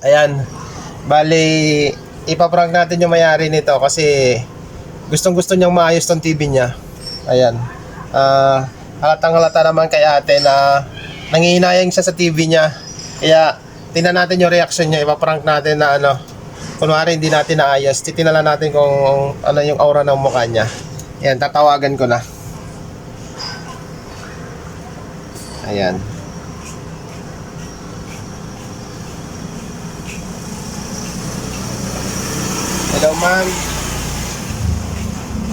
Ayan. Bali, ipaprank natin yung may-ari nito kasi gustong-gusto niyang maayos tong TV niya. Ayan. Halatang-halata naman kay ate na nangihinayang siya sa TV niya. Kaya, tingnan natin yung reaction niya. Ipaprank natin na kunwari hindi natin naayos. Titingnan natin kung ano yung aura ng mukha niya. Ayan, tatawagan ko na. Ayan. Hello, ma'am.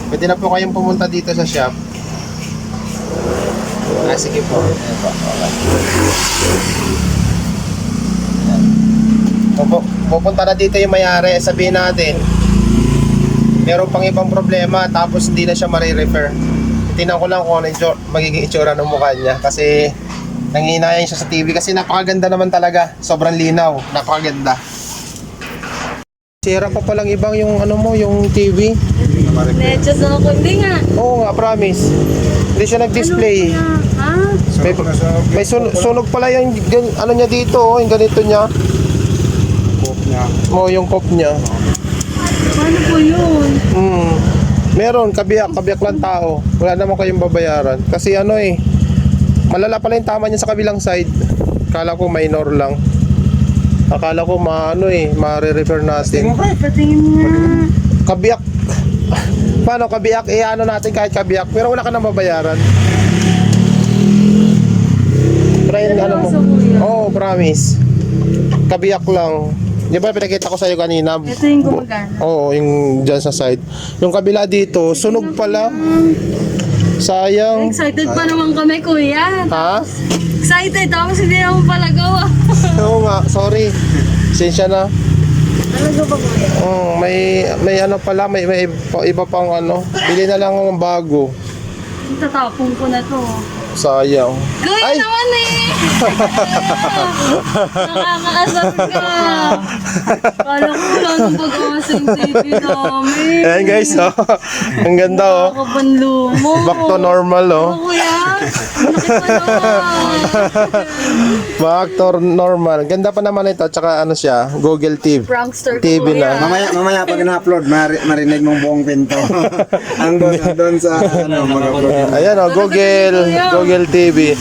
Pwede na po kayong pumunta dito sa shop. Sige po. Ayan po. Okay. Pupunta na dito yung may-ari. Sabihin natin, meron pang ibang problema tapos hindi na siya marirefer. Tingnan ko lang kung ano yung magiging itsura ng mukha niya. Kasi nanghihinayan siya sa TV. Kasi napakaganda naman talaga. Sobrang linaw. Napakaganda. Sira pa palang ibang yung yung TV. Medyo sa ako, hindi nga. Oo nga, promise. Hindi siya nag-display. Ha? May sunog pala yung ano niya dito, yung ganito niya. Yung cop niya. Paano po yun? Meron, kabiyak lang tao. Wala naman kayong babayaran. Kasi malala pala yung tama niya sa kabilang side. Kala ko minor lang. Akala ko ma-refer natin. Patingin nga. Kabiyak. Paano kabiyak? Natin kahit kabiyak. Pero wala ka nang babayaran. Try mo. Oo, promise. Kabiyak lang. Di ba pinakita ko sa'yo kanina? Ito yung gumagana. Oo, yung dyan sa side. Yung kabila dito, sunog pala. Sayang. Excited pa naman kami, kuya. Ha? Excited, tapos hindi naman pala gawa. Oo nga, sorry. Sensya na. Talaga ba, kuya? May pala, may iba pang Bili na lang ng bago. Tatapong ko na to. Sayang. Kuya naman eh! Nakakaasar ka. Kala ko wala nang pag-asa yung TV namin. Ayan guys, ang ganda Nakakabanlo mo. Back to normal Kuya, laki pa naman. Back to normal. Ganda pa naman ito, tsaka siya, Google TV. Prankster ko, TV kuya. na. Mamaya pag na-upload, marinig mong buong pinto. Andun sa mag-upload. Ayan Google TV.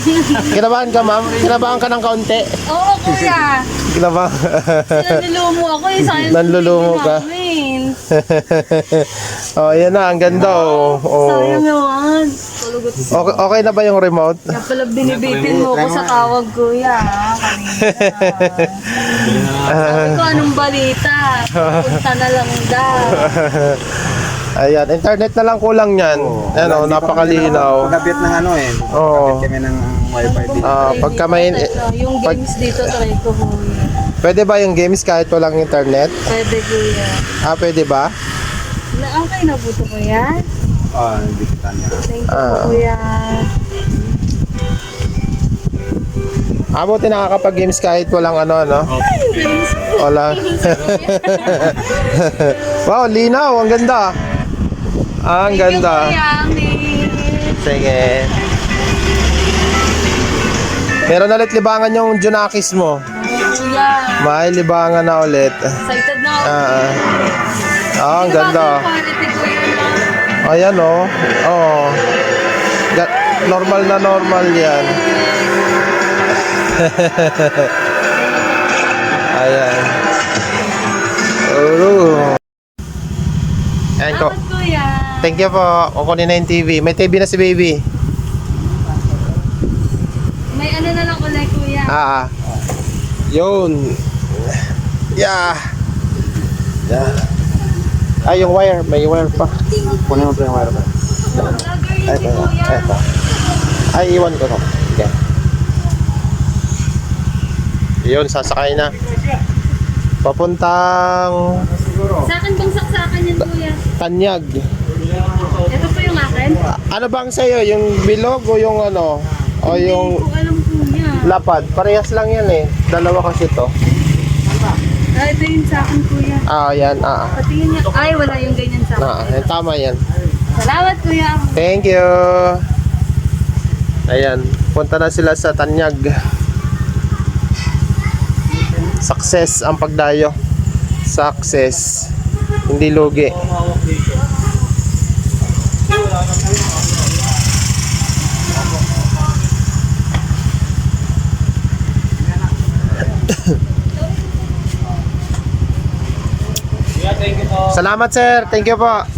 Kinabahan ka, ma'am? Kinabahan ka ng kaunti? Oo, kuya. Kinabahan. Nanlulumo ako eh. Sayang Nanlulumo ka? Ayan na, ang ganda Sayang naman. Tulugot siya. Okay na ba yung remote? Kaya pala binibitin mo ko sa tawag, kuya. Kanina. Sabi ko, anong balita? Punta na lang daw. Ayan, internet na lang kulang yan. Napakalinaw. Pagkabit ng Oo. pagkabit kami ng wifi dito. Pagka may... Yung games dito, try ko, kuya. Pwede ba yung games kahit walang internet? Pwede, kuya. Pwede ba? Okay na po ito, kuya. Hindi kita niya. Thank you po, kuya. Buti nakakapag-games kahit walang Wala. Wow, linaw. Ang ganda. Ang ganda. Sige. Meron ulit libangan yung Junakis mo. Kuya. May libangan na ulit. Excited na ako. Ang ganda. Ayan normal na normal yan. Ayan. Ayan ko. Salamat, kuya. Thank you po. Kukunin na yung TV. May TV na si baby. May na lang ulit, kuya. Yun. Yeah. Yung wire. May wire pa. Kunin mo pa yung wire pa. Vlogger yun si kuya. Iwan ko to. Okay. Yun, sasakay na. Papuntang Sa akin bang saksakan yan, kuya? Tanyag. Ito po yung akin? Ano bang sa'yo? Yung bilog o yung O yung Hindi ko alam, kuya. lapad? Parehas lang yan eh. Dalawa kasi to. Ito yung sa akin, kuya. Yan. Patingin niya. Ay, wala yung ganyan sa akin. Tama yan. Salamat, kuya. Thank you. Ayan. Punta na sila sa Tanyag. Success ang pagdayo. Success. Hindi lugi. Salamat sir. Thank you po.